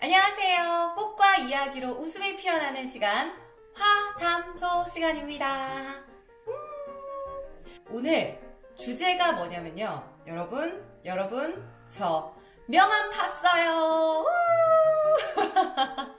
안녕하세요. 꽃과 이야기로 웃음이 피어나는 시간, 화담소 시간입니다. 오늘 주제가 뭐냐면요. 여러분, 저 명함 팠어요.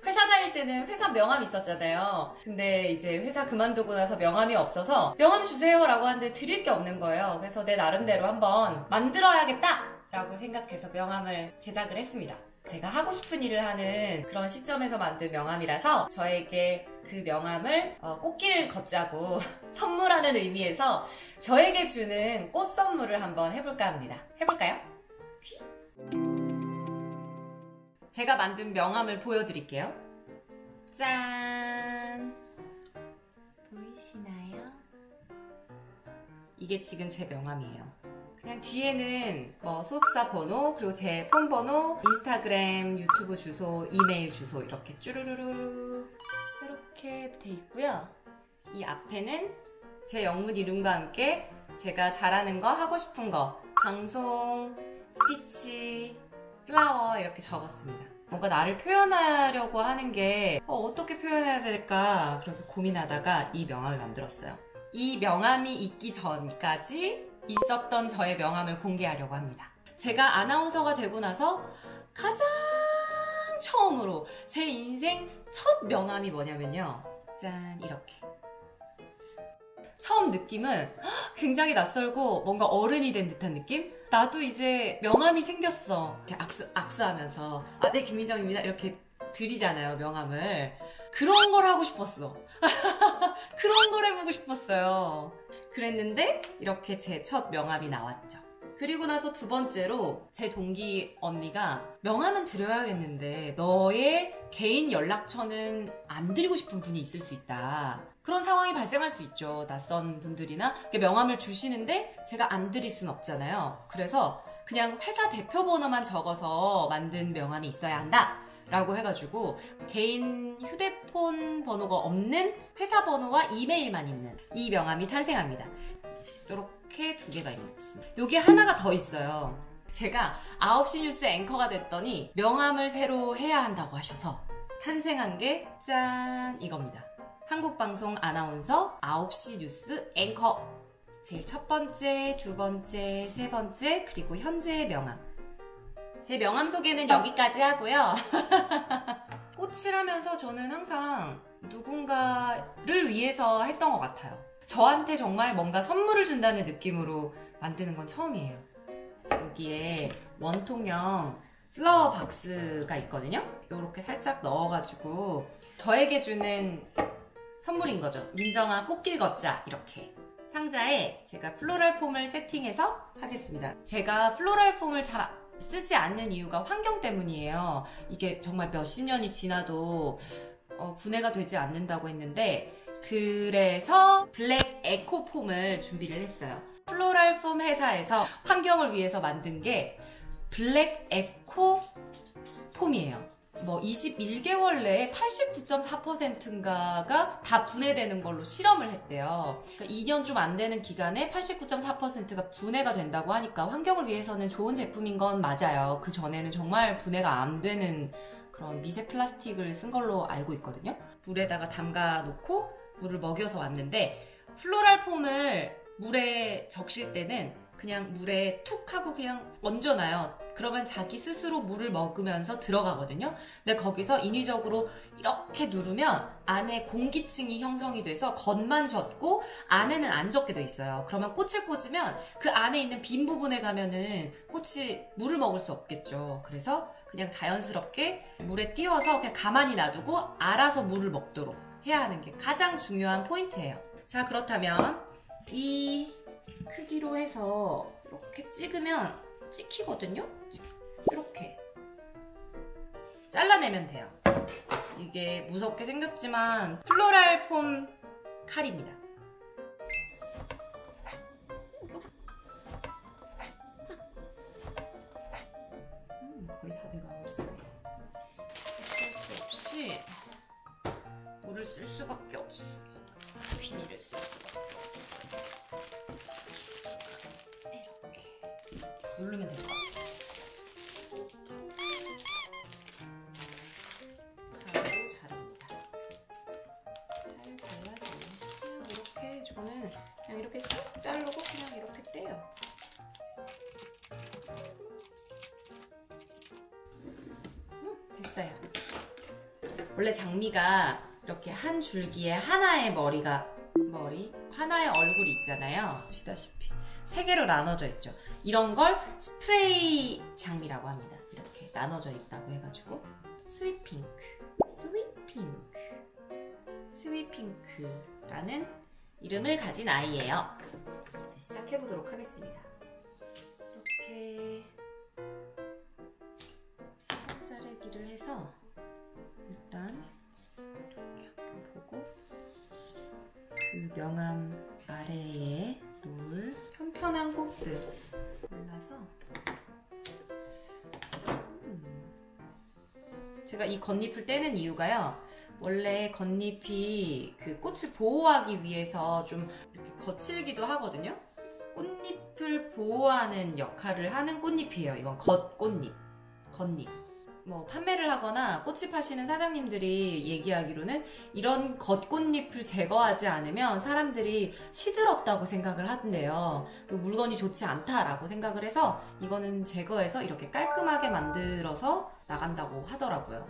회사 다닐 때는 회사 명함 있었잖아요. 근데 이제 회사 그만두고 나서 명함이 없어서 명함 주세요 라고 하는데 드릴 게 없는 거예요. 그래서 내 나름대로 한번 만들어야겠다 라고 생각해서 명함을 제작을 했습니다. 제가 하고 싶은 일을 하는 그런 시점에서 만든 명함이라서 저에게 그 명함을 꽃길을 걷자고 선물하는 의미에서 저에게 주는 꽃 선물을 한번 해볼까 합니다. 해볼까요? 제가 만든 명함을 보여드릴게요. 짠! 보이시나요? 이게 지금 제 명함이에요. 그냥 뒤에는 소속사 번호, 그리고 제 폰 번호, 인스타그램, 유튜브 주소, 이메일 주소 이렇게 쭈루루루 이렇게 돼 있고요. 이 앞에는 제 영문 이름과 함께 제가 잘하는 거, 하고 싶은 거, 방송, 스티치, 플라워 이렇게 적었습니다. 뭔가 나를 표현하려고 하는 게 어떻게 표현해야 될까 그렇게 고민하다가 이 명함을 만들었어요. 이 명함이 있기 전까지 있었던 저의 명함을 공개하려고 합니다. 제가 아나운서가 되고 나서 가장 처음으로 제 인생 첫 명함이 뭐냐면요. 짠, 이렇게. 처음 느낌은 굉장히 낯설고 뭔가 어른이 된 듯한 느낌? 나도 이제 명함이 생겼어. 이렇게 악수하면서 네, 김민정입니다. 이렇게 드리잖아요, 명함을. 그런 걸 하고 싶었어. 그런 걸 해보고 싶었어요. 그랬는데 이렇게 제 첫 명함이 나왔죠. 그리고 나서 두 번째로 제 동기 언니가 명함은 드려야겠는데 너의 개인 연락처는 안 드리고 싶은 분이 있을 수 있다. 그런 상황이 발생할 수 있죠. 낯선 분들이나 명함을 주시는데 제가 안 드릴 순 없잖아요. 그래서 그냥 회사 대표 번호만 적어서 만든 명함이 있어야 한다 라고 해가지고 개인 휴대폰 번호가 없는 회사 번호와 이메일만 있는 이 명함이 탄생합니다. 이렇게 두 개가 있습니다. 여기 하나가 더 있어요. 제가 9시 뉴스 앵커가 됐더니 명함을 새로 해야 한다고 하셔서 탄생한 게 짠! 이겁니다. 한국방송 아나운서 9시 뉴스 앵커. 제일 첫 번째, 두 번째, 세 번째, 그리고 현재의 명함. 제 명함 소개는 여기까지 하고요. 꽃을 하면서 저는 항상 누군가를 위해서 했던 것 같아요. 저한테 정말 뭔가 선물을 준다는 느낌으로 만드는 건 처음이에요. 여기에 원통형 플라워 박스가 있거든요. 이렇게 살짝 넣어가지고 저에게 주는 선물인 거죠. 민정아 꽃길 걷자 이렇게. 상자에 제가 플로럴 폼을 세팅해서 하겠습니다. 제가 플로럴 폼을 잘 쓰지 않는 이유가 환경 때문이에요. 이게 정말 몇십 년이 지나도 분해가 되지 않는다고 했는데 그래서 블랙 에코 폼을 준비를 했어요. 플로럴 폼 회사에서 환경을 위해서 만든 게 블랙 에코 폼이에요. 21개월 내에 89.4%인가가 다 분해되는 걸로 실험을 했대요. 그러니까 2년 좀 안 되는 기간에 89.4%가 분해가 된다고 하니까 환경을 위해서는 좋은 제품인 건 맞아요. 그 전에는 정말 분해가 안 되는 그런 미세 플라스틱을 쓴 걸로 알고 있거든요. 물에다가 담가 놓고 물을 먹여서 왔는데 플로럴 폼을 물에 적실 때는 그냥 물에 툭 하고 그냥 얹어놔요. 그러면 자기 스스로 물을 먹으면서 들어가거든요. 근데 거기서 인위적으로 이렇게 누르면 안에 공기층이 형성이 돼서 겉만 젖고 안에는 안 젖게 돼 있어요. 그러면 꽃을 꽂으면 그 안에 있는 빈 부분에 가면은 꽃이 물을 먹을 수 없겠죠. 그래서 그냥 자연스럽게 물에 띄워서 그냥 가만히 놔두고 알아서 물을 먹도록 해야 하는 게 가장 중요한 포인트예요. 자, 그렇다면 이 크기로 해서 이렇게 찍으면 찍히거든요? 이렇게 잘라내면 돼요. 이게 무섭게 생겼지만 플로럴 폼 칼입니다. 거의 다 돼가고 있습니다. 어쩔 수 없이 물을 쓸 수밖에 없어. 비닐을 쓸 수밖에 없어. 이렇게 누르면 될 것 같아요. 했어요. 원래 장미가 이렇게 한 줄기에 하나의 하나의 얼굴이 있잖아요. 보시다시피 3개로 나눠져 있죠. 이런 걸 스프레이 장미라고 합니다. 이렇게 나눠져 있다고 해가지고 스윗핑크라는 이름을 가진 아이예요. 이제 시작해보도록 하겠습니다. 이렇게 자르기를 해서 일단 이렇게 한번 보고 그 명암 아래에 놓을 편편한 꽃들 골라서 제가 이 겉잎을 떼는 이유가요. 원래 겉잎이 그 꽃을 보호하기 위해서 좀 이렇게 거칠기도 하거든요. 꽃잎을 보호하는 역할을 하는 꽃잎이에요. 이건 겉꽃잎. 뭐 판매를 하거나 꽃집 하시는 사장님들이 얘기하기로는 이런 겉꽃잎을 제거하지 않으면 사람들이 시들었다고 생각을 하던데요. 그리고 물건이 좋지 않다라고 생각을 해서 이거는 제거해서 이렇게 깔끔하게 만들어서 나간다고 하더라고요.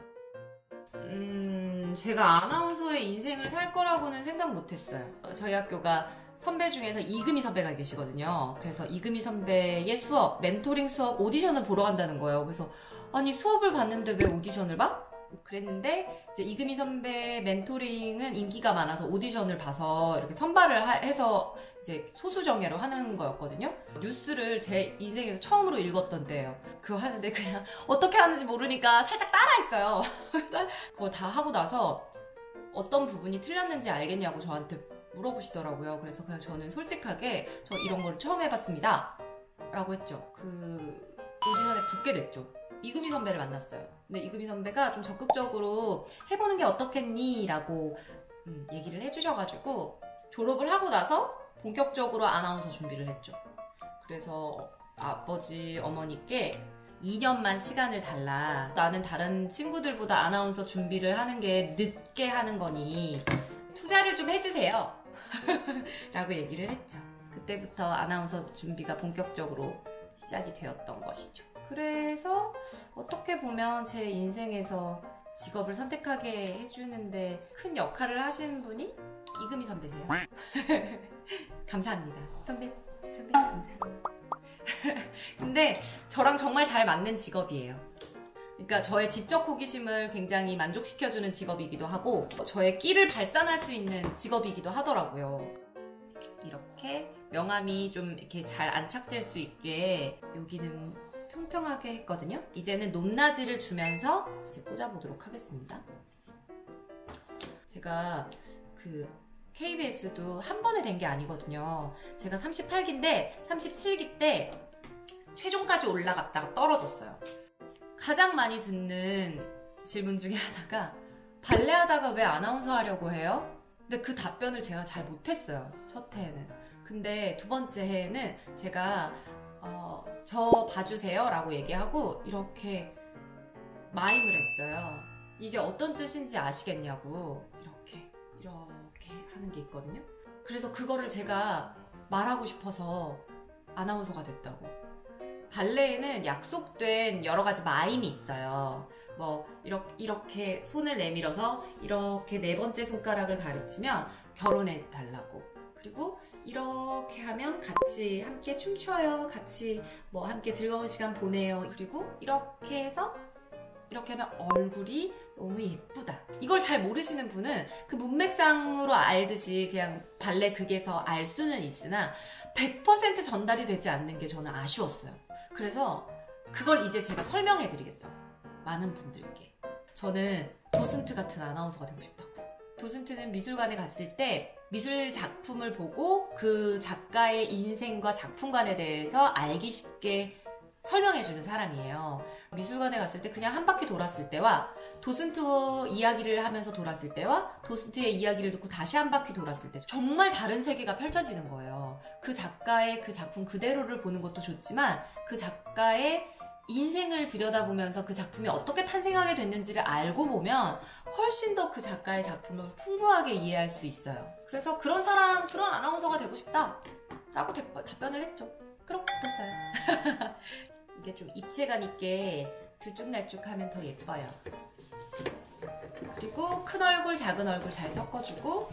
제가 아나운서의 인생을 살 거라고는 생각 못했어요. 저희 학교가 선배 중에서 이금희 선배가 계시거든요. 그래서 이금희 선배의 수업, 멘토링 수업 오디션을 보러 간다는 거예요. 그래서 아니 수업을 봤는데 왜 오디션을 봐? 그랬는데 이제 이금희 선배 멘토링은 인기가 많아서 오디션을 봐서 이렇게 선발을 해서 이제 소수정예로 하는 거였거든요. 뉴스를 제 인생에서 처음으로 읽었던 때예요. 그거 하는데 그냥 어떻게 하는지 모르니까 살짝 따라했어요. 그거 다 하고 나서 어떤 부분이 틀렸는지 알겠냐고 저한테 물어보시더라고요. 그래서 그냥 저는 솔직하게 저 이런 걸 처음 해봤습니다 라고 했죠. 그 오디션에 붙게 됐죠. 이금희 선배를 만났어요. 근데 이금희 선배가 좀 적극적으로 해보는 게 어떻겠니? 라고 얘기를 해주셔가지고 졸업을 하고 나서 본격적으로 아나운서 준비를 했죠. 그래서 아버지, 어머니께 2년만 시간을 달라. 나는 다른 친구들보다 아나운서 준비를 하는 게 늦게 하는 거니 투자를 좀 해주세요. 라고 얘기를 했죠. 그때부터 아나운서 준비가 본격적으로 시작이 되었던 것이죠. 그래서 어떻게 보면 제 인생에서 직업을 선택하게 해주는데 큰 역할을 하시는 분이 이금희 선배세요. 감사합니다. 선배 감사합니다. 근데 저랑 정말 잘 맞는 직업이에요. 그러니까 저의 지적 호기심을 굉장히 만족시켜주는 직업이기도 하고 저의 끼를 발산할 수 있는 직업이기도 하더라고요. 이렇게 명암이 좀 이렇게 잘 안착될 수 있게 여기는 평평하게 했거든요. 이제는 높낮이를 주면서 이제 꽂아보도록 하겠습니다. 제가 그 KBS도 한 번에 된 게 아니거든요. 제가 38기인데 37기 때 최종까지 올라갔다가 떨어졌어요. 가장 많이 듣는 질문 중에 하나가 발레 하다가 왜 아나운서 하려고 해요? 근데 그 답변을 제가 잘 못했어요. 첫 해에는. 근데 두 번째 해에는 제가 저 봐주세요 라고 얘기하고 이렇게 마임을 했어요. 이게 어떤 뜻인지 아시겠냐고 이렇게 하는 게 있거든요. 그래서 그거를 제가 말하고 싶어서 아나운서가 됐다고. 발레에는 약속된 여러 가지 마임이 있어요. 뭐 이렇게 손을 내밀어서 이렇게 4번째 손가락을 가리치면 결혼해 달라고. 그리고 이렇게 하면 같이 함께 춤춰요. 같이 뭐 함께 즐거운 시간 보내요. 그리고 이렇게 해서 이렇게 하면 얼굴이 너무 예쁘다. 이걸 잘 모르시는 분은 그 문맥상으로 알듯이 그냥 발레 극에서 알 수는 있으나 100% 전달이 되지 않는 게 저는 아쉬웠어요. 그래서 그걸 이제 제가 설명해 드리겠다고. 많은 분들께. 저는 도슨트 같은 아나운서가 되고 싶다고. 도슨트는 미술관에 갔을 때 미술 작품을 보고 그 작가의 인생과 작품관에 대해서 알기 쉽게 설명해주는 사람이에요. 미술관에 갔을 때 그냥 한 바퀴 돌았을 때와 도슨트 이야기를 하면서 돌았을 때와 도슨트의 이야기를 듣고 다시 한 바퀴 돌았을 때 정말 다른 세계가 펼쳐지는 거예요. 그 작가의 그 작품 그대로를 보는 것도 좋지만 그 작가의 인생을 들여다보면서 그 작품이 어떻게 탄생하게 됐는지를 알고 보면 훨씬 더 그 작가의 작품을 풍부하게 이해할 수 있어요. 그래서 그런 아나운서가 되고 싶다 라고 답변을 했죠. 그렇게 됐어요. 이게 좀 입체감 있게 들쭉날쭉하면 더 예뻐요. 그리고 큰 얼굴, 작은 얼굴 잘 섞어주고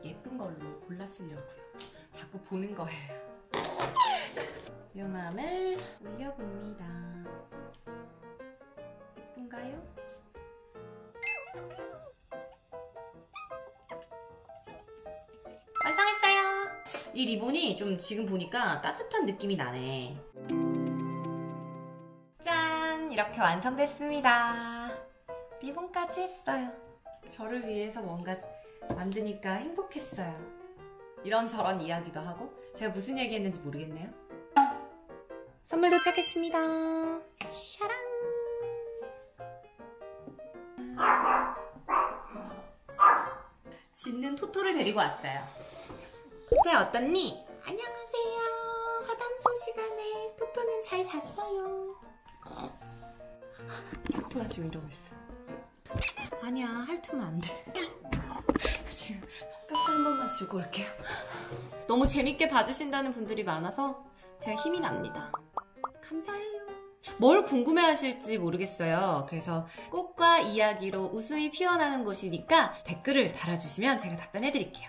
예쁜 걸로 골라 쓰려고요. 자꾸 보는 거예요. 명암을 올려봅니다. 예쁜가요? 완성했어요! 이 리본이 좀 지금 보니까 따뜻한 느낌이 나네. 짠! 이렇게 완성됐습니다. 리본까지 했어요. 저를 위해서 뭔가 만드니까 행복했어요. 이런저런 이야기도 하고 제가 무슨 얘기 했는지 모르겠네요. 선물 도착했습니다. 샤랑! 짖는 토토를 데리고 왔어요. 토토야 어떻니? 안녕하세요. 화담소 시간에 토토는 잘 잤어요. 토토가 지금 이러고 있어. 아니야, 핥으면 안 돼. 지금 깎아 한 번만 주고 올게요. 너무 재밌게 봐주신다는 분들이 많아서 제가 힘이 납니다. 감사해요. 뭘 궁금해하실지 모르겠어요. 그래서 꽃과 이야기로 웃음이 피어나는 곳이니까 댓글을 달아주시면 제가 답변해드릴게요.